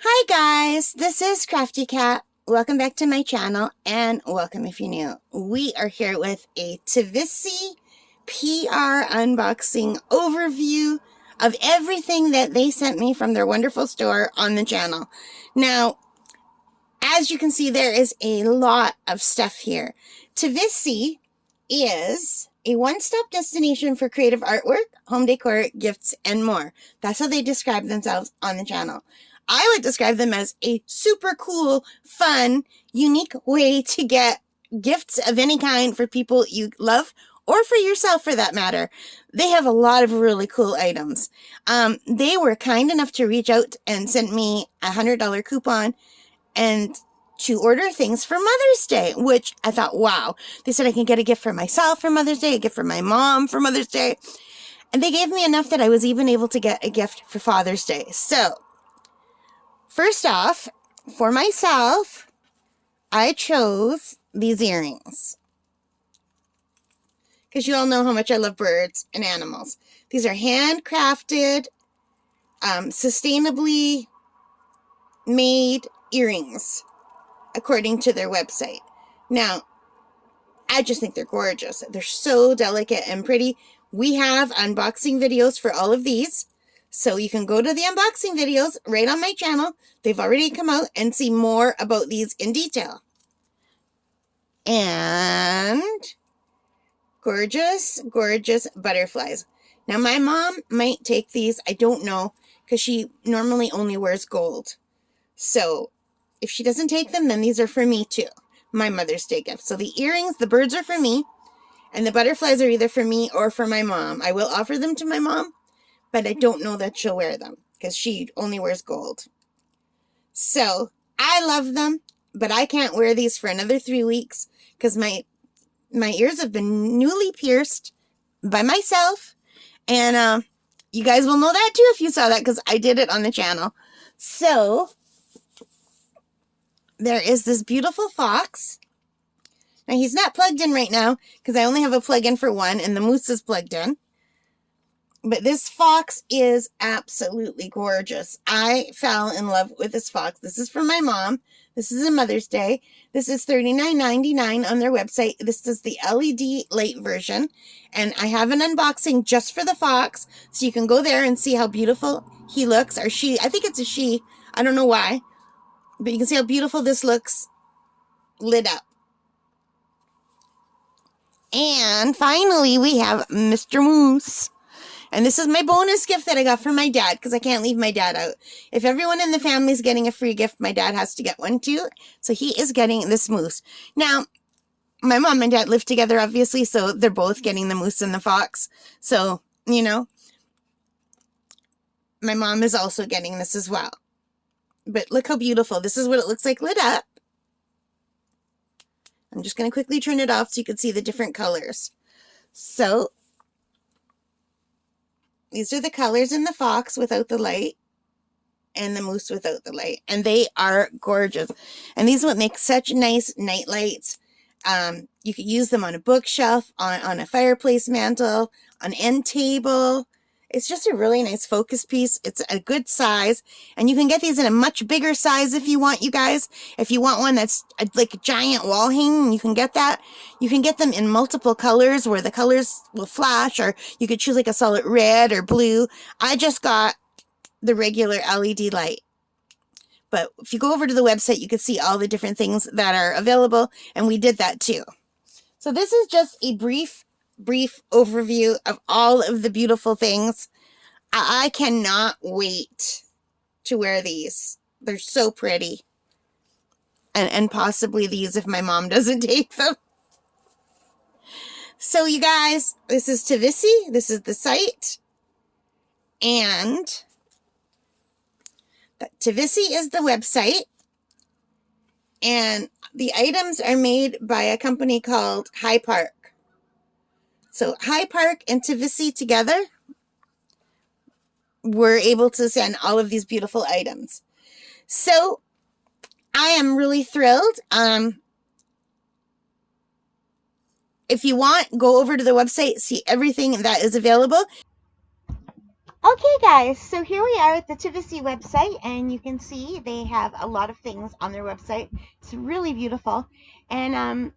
Hi guys, this is Crafty Cat. Welcome back to my channel and welcome if you're new. We are here with a Tivisy PR unboxing overview of everything that they sent me from their wonderful store on the channel. Now, as you can see, there is a lot of stuff here. Tivisy is a one-stop destination for creative artwork, home decor, gifts, and more. That's how they describe themselves on the channel. I would describe them as a super cool, fun, unique way to get gifts of any kind for people you love or for yourself for that matter. They have a lot of really cool items. They were kind enough to reach out and send me a $100 coupon and to order things for Mother's Day, which I thought, wow. They said I can get a gift for myself for Mother's Day, a gift for my mom for Mother's Day. And they gave me enough that I was even able to get a gift for Father's Day. So, first off, for myself, I chose these earrings. Because you all know how much I love birds and animals. These are handcrafted, sustainably made earrings, according to their website. Now, I just think they're gorgeous. They're so delicate and pretty. We have unboxing videos for all of these. So you can go to the unboxing videos right on my channel. They've already come out and see more about these in detail. And gorgeous, gorgeous butterflies. Now my mom might take these. I don't know, because she normally only wears gold. So if she doesn't take them, then these are for me too. My Mother's Day gift. So the earrings, the birds are for me. And the butterflies are either for me or for my mom. I will offer them to my mom, but I don't know that she'll wear them because she only wears gold. So I love them, but I can't wear these for another 3 weeks because my ears have been newly pierced by myself. And you guys will know that too if you saw that because I did it on the channel. So there is this beautiful fox. Now, he's not plugged in right now because I only have a plug-in for one, and the moose is plugged in. But this fox is absolutely gorgeous. I fell in love with this fox. This is for my mom. This is a Mother's Day. This is $39.99 on their website. This is the LED light version. And I have an unboxing just for the fox, so you can go there and see how beautiful he looks. Or she. I think it's a she. I don't know why. But you can see how beautiful this looks lit up. And finally, we have Mr. Moose. And this is my bonus gift that I got from my dad, because I can't leave my dad out. If everyone in the family is getting a free gift, my dad has to get one too. So he is getting this moose. Now, my mom and dad live together, obviously, so they're both getting the moose and the fox. So, you know, my mom is also getting this as well. But look how beautiful. This is what it looks like lit up. I'm just going to quickly turn it off so you can see the different colors. So, these are the colors in the fox without the light and the moose without the light. And they are gorgeous. And these would make such nice night lights. You could use them on a bookshelf, on a fireplace mantle, on an end table. It's just a really nice focus piece. It's a good size. And you can get these in a much bigger size if you want, you guys. If you want one that's like a giant wall hanging, you can get that. You can get them in multiple colors where the colors will flash, or you could choose like a solid red or blue. I just got the regular LED light. But if you go over to the website, you can see all the different things that are available. And we did that too. So this is just a brief overview of all of the beautiful things. I cannot wait to wear these. They're so pretty. And possibly these if my mom doesn't take them. So you guys, this is Tivisy. This is the site. And Tivisy is the website. And the items are made by a company called High Park. So High Park and Tivisy together were able to send all of these beautiful items. So I am really thrilled. If you want, go over to the website, see everything that is available. Okay guys, so here we are at the Tivisy website, and you can see they have a lot of things on their website. It's really beautiful. And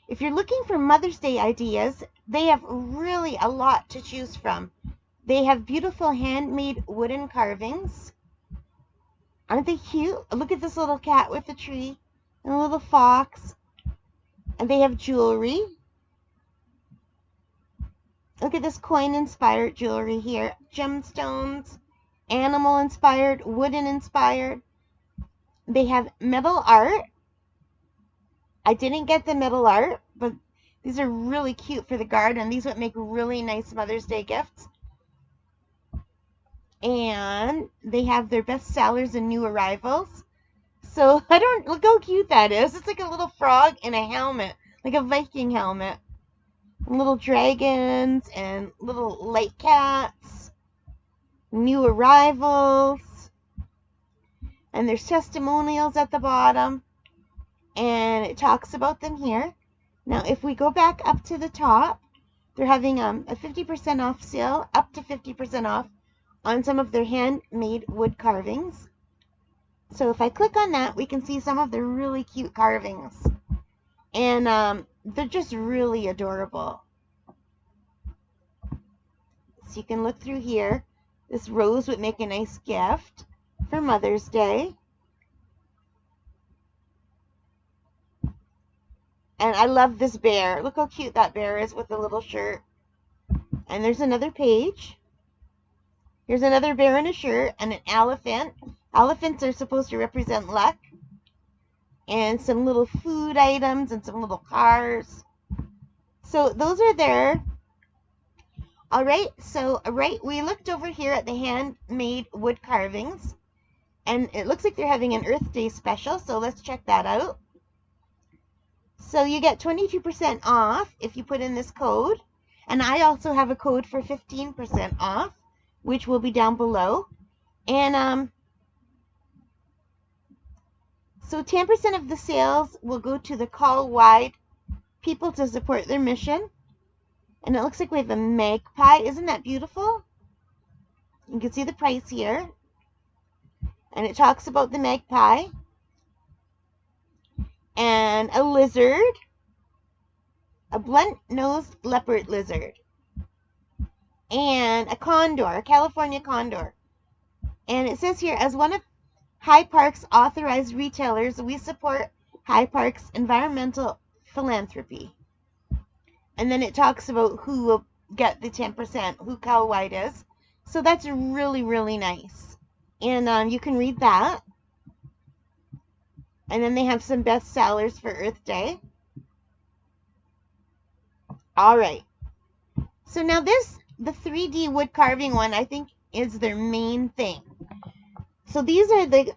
if you're looking for Mother's Day ideas, they have really a lot to choose from. They have beautiful handmade wooden carvings. Aren't they cute? Look at this little cat with a tree and a little fox. And they have jewelry. Look at this coin-inspired jewelry here. Gemstones, animal-inspired, wooden-inspired. They have metal art. I didn't get the metal art, but these are really cute for the garden. These would make really nice Mother's Day gifts. And they have their best sellers and new arrivals. So look how cute that is. It's like a little frog in a helmet, like a Viking helmet. And little dragons and little light cats. New arrivals. And there's testimonials at the bottom. And it talks about them here. Now, if we go back up to the top, they're having a 50% off sale, up to 50% off on some of their handmade wood carvings. So if I click on that, we can see some of their really cute carvings. And they're just really adorable. So you can look through here. This rose would make a nice gift for Mother's Day. And I love this bear. Look how cute that bear is with the little shirt. And there's another page. Here's another bear in a shirt and an elephant. Elephants are supposed to represent luck. And some little food items and some little cars. So those are there. Alright, so we looked over here at the handmade wood carvings. And it looks like they're having an Earth Day special, so let's check that out. So you get 22% off if you put in this code. And I also have a code for 15% off, which will be down below. And so 10% of the sales will go to the Call Wide people to support their mission. And it looks like we have a Magpie. Isn't that beautiful? You can see the price here. And it talks about the Magpie. And a lizard. A blunt-nosed leopard lizard. And a condor, a California condor. And it says here, as one of High Park's authorized retailers, we support High Park's environmental philanthropy. And then it talks about who will get the 10%, who Cal White is. So that's really, really nice. And you can read that. And then they have some best sellers for Earth Day. Alright. So now the 3D wood carving one, I think is their main thing. So these are the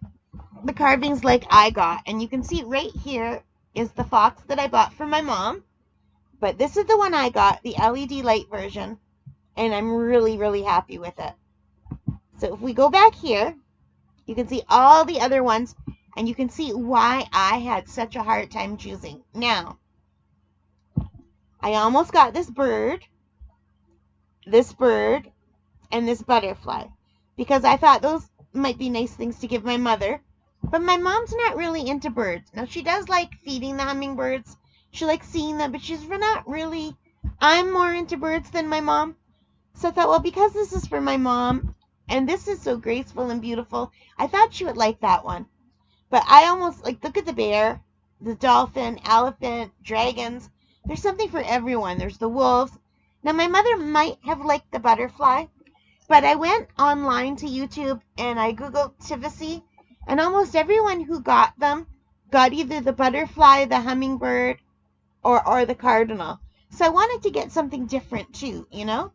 carvings like I got. And you can see right here is the fox that I bought for my mom. But this is the one I got, the LED light version. And I'm really, really happy with it. So if we go back here, you can see all the other ones. And you can see why I had such a hard time choosing. Now, I almost got this bird, and this butterfly. Because I thought those might be nice things to give my mother. But my mom's not really into birds. Now, she does like feeding the hummingbirds. She likes seeing them, but she's not really. I'm more into birds than my mom. So I thought, well, because this is for my mom, and this is so graceful and beautiful, I thought she would like that one. But I almost, look at the bear, the dolphin, elephant, dragons. There's something for everyone. There's the wolves. Now, my mother might have liked the butterfly, but I went online to YouTube and I Googled Tivisy, and almost everyone who got them got either the butterfly, the hummingbird, or the cardinal. So I wanted to get something different too, you know?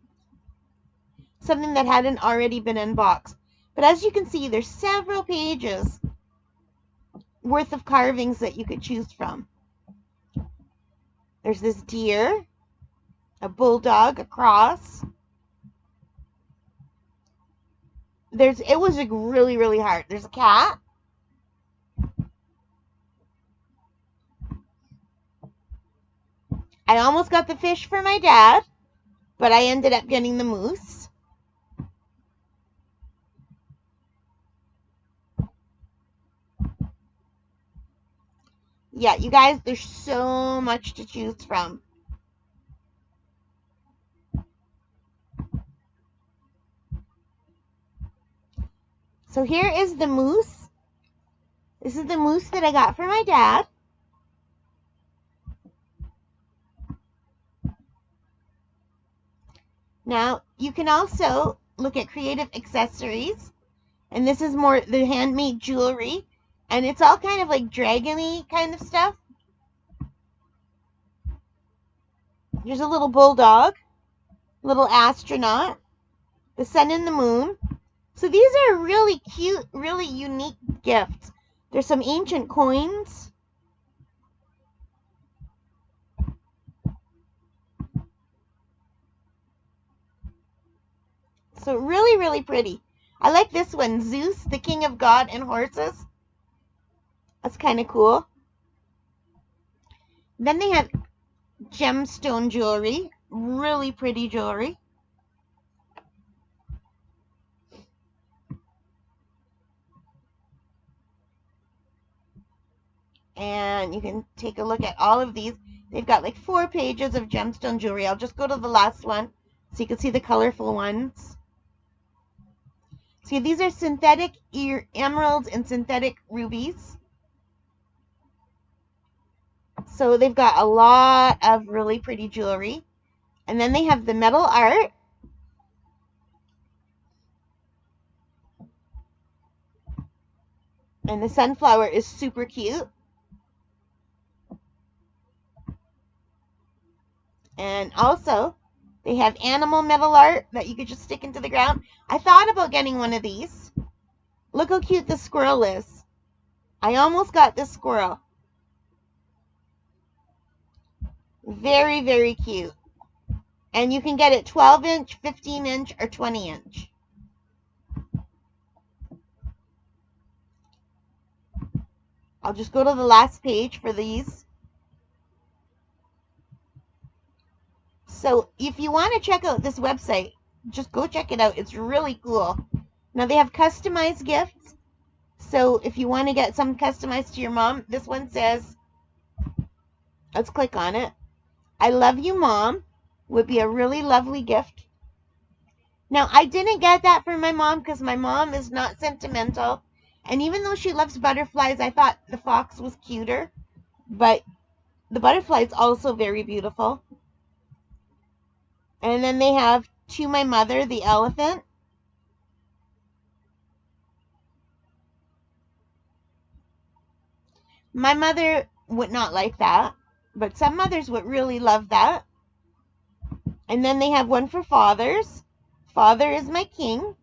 Something that hadn't already been unboxed. But as you can see, there's several pages worth of carvings that you could choose from. There's this deer, a bulldog, a cross. It was really, really hard. There's a cat. I almost got the fish for my dad, but I ended up getting the moose. Yeah, you guys, there's so much to choose from. So here is the moose. This is the moose that I got for my dad. Now, you can also look at creative accessories. And this is more the handmade jewelry. And it's all kind of like dragon-y kind of stuff. There's a little bulldog, little astronaut, the sun and the moon. So these are really cute, really unique gifts. There's some ancient coins. So really, really pretty. I like this one, Zeus, the king of God and horses. That's kind of cool. Then they have gemstone jewelry, really pretty jewelry. And you can take a look at all of these. They've got like 4 pages of gemstone jewelry. I'll just go to the last one so you can see the colorful ones. See, these are synthetic emeralds and synthetic rubies. So they've got a lot of really pretty jewelry. And then they have the metal art. And the sunflower is super cute. And also, they have animal metal art that you could just stick into the ground. I thought about getting one of these. Look how cute the squirrel is. I almost got this squirrel. Very, very cute. And you can get it 12 inch, 15 inch, or 20 inch. I'll just go to the last page for these. So if you want to check out this website, just go check it out. It's really cool. Now they have customized gifts. So if you want to get some customized to your mom, this one says, let's click on it. I love you, Mom, would be a really lovely gift. Now, I didn't get that for my mom because my mom is not sentimental. And even though she loves butterflies, I thought the fox was cuter. But the butterfly is also very beautiful. And then they have To My Mother, the elephant. My mother would not like that, but some mothers would really love that. And then they have one for fathers. Father is my king.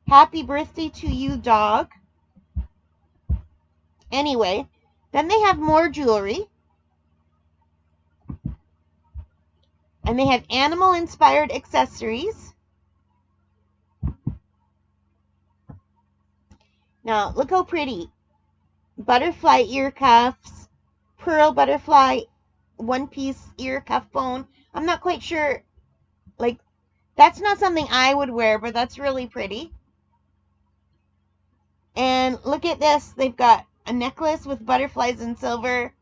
Happy birthday to you, dog. Anyway, then they have more jewelry. And they have animal-inspired accessories. Now, look how pretty. Butterfly ear cuffs, pearl butterfly one-piece ear cuff bone. I'm not quite sure, like, that's not something I would wear, but that's really pretty. And look at this. They've got a necklace with butterflies in silver,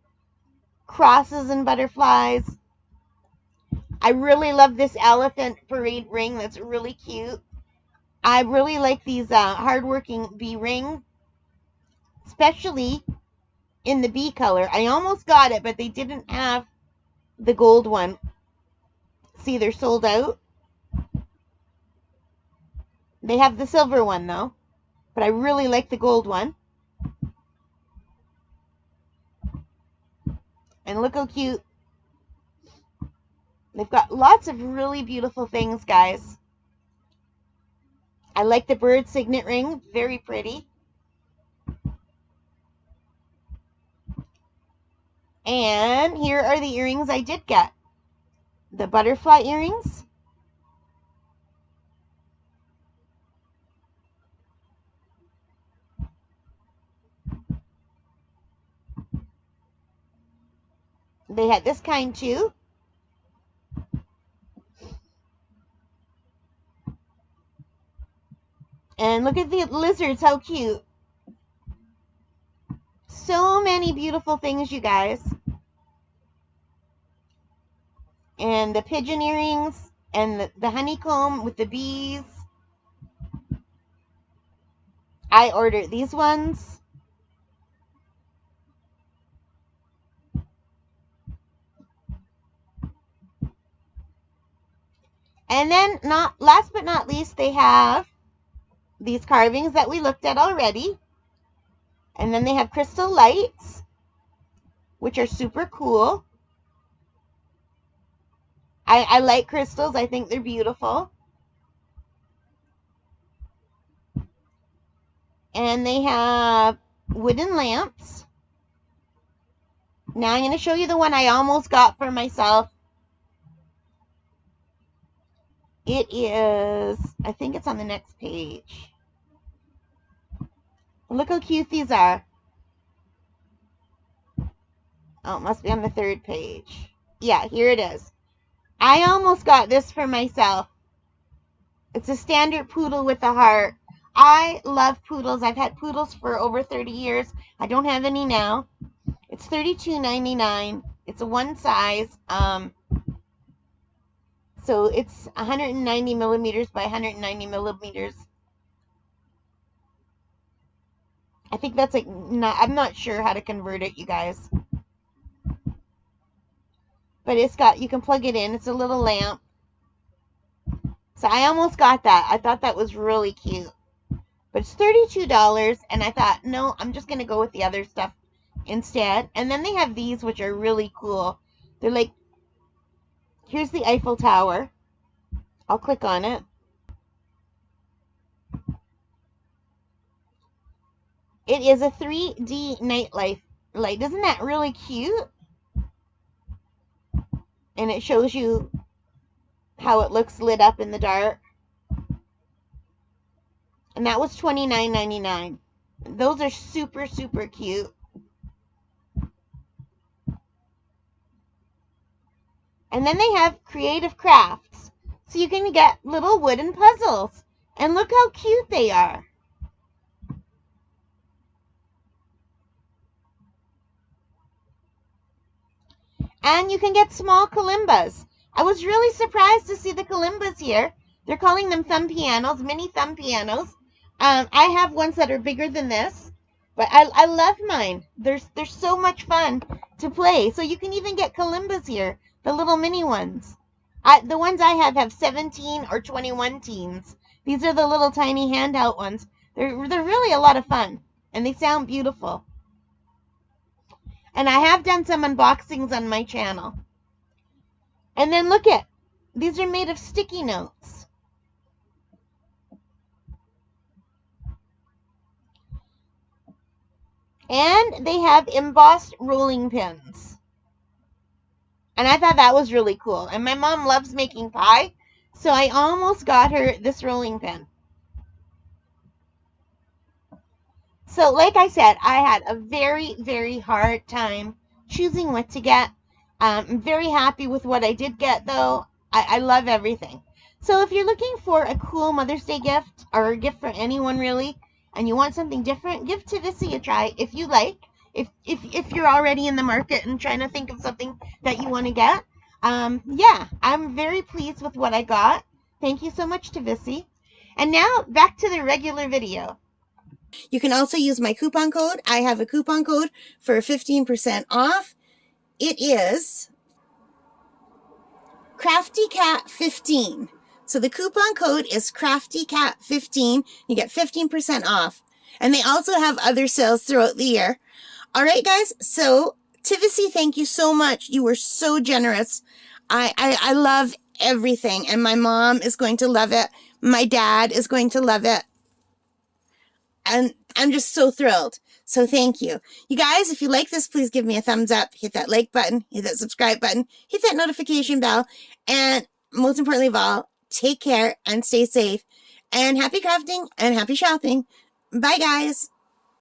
crosses and butterflies. I really love this elephant parade ring. That's really cute. I really like these hardworking bee rings, especially in the bee color. I almost got it, but they didn't have the gold one. See, they're sold out. They have the silver one, though. But I really like the gold one. And look how cute. They've got lots of really beautiful things, guys. I like the bird signet ring. Very pretty. And here are the earrings I did get. The butterfly earrings. They had this kind too. And look at the lizards, how cute. So many beautiful things, you guys. And the pigeon earrings and the honeycomb with the bees. I ordered these ones. And then, last but not least, they have these carvings that we looked at already. And then they have crystal lights, which are super cool. I like crystals. I think they're beautiful. And they have wooden lamps. Now I'm going to show you the one I almost got for myself. It is, I think it's on the next page. Look how cute these are. Oh, it must be on the third page. Yeah, here it is. I almost got this for myself. It's a standard poodle with a heart. I love poodles. I've had poodles for over 30 years. I don't have any now. It's $32.99. It's a one size. So it's 190 millimeters by 190 millimeters. I think that's like, I'm not sure how to convert it, you guys. But it's got, you can plug it in. It's a little lamp. So I almost got that. I thought that was really cute. But it's $32, and I thought, no, I'm just going to go with the other stuff instead. And then they have these, which are really cool. They're like, here's the Eiffel Tower. I'll click on it. It is a 3D nightlight. Isn't that really cute? And it shows you how it looks lit up in the dark. And that was $29.99. Those are super, super cute. And then they have creative crafts. So you can get little wooden puzzles. And look how cute they are. And you can get small kalimbas. I was really surprised to see the kalimbas here. They're calling them thumb pianos, mini thumb pianos. I have ones that are bigger than this, but I love mine. They're so much fun to play. So you can even get kalimbas here, the little mini ones. The ones I have 17 or 21 teens. These are the little tiny handout ones. They're really a lot of fun, and they sound beautiful. And I have done some unboxings on my channel. And then look at, these are made of sticky notes. And they have embossed rolling pins. And I thought that was really cool. And my mom loves making pie, so I almost got her this rolling pin. So like I said, I had a very, very hard time choosing what to get. I'm very happy with what I did get, though. I love everything. So if you're looking for a cool Mother's Day gift, or a gift for anyone really, and you want something different, give Tivisy a try if you like. If you're already in the market and trying to think of something that you want to get. Yeah, I'm very pleased with what I got. Thank you so much, Tivisy. And now, back to the regular video. You can also use my coupon code. I have a coupon code for 15% off. It is CraftyCat15. So the coupon code is CraftyCat15. You get 15% off. And they also have other sales throughout the year. All right, guys. So, Tivisy, thank you so much. You were so generous. I love everything. And my mom is going to love it. My dad is going to love it. And I'm just so thrilled. So thank you. You guys, if you like this, please give me a thumbs up. Hit that like button. Hit that subscribe button. Hit that notification bell. And most importantly of all, take care and stay safe. And happy crafting and happy shopping. Bye, guys.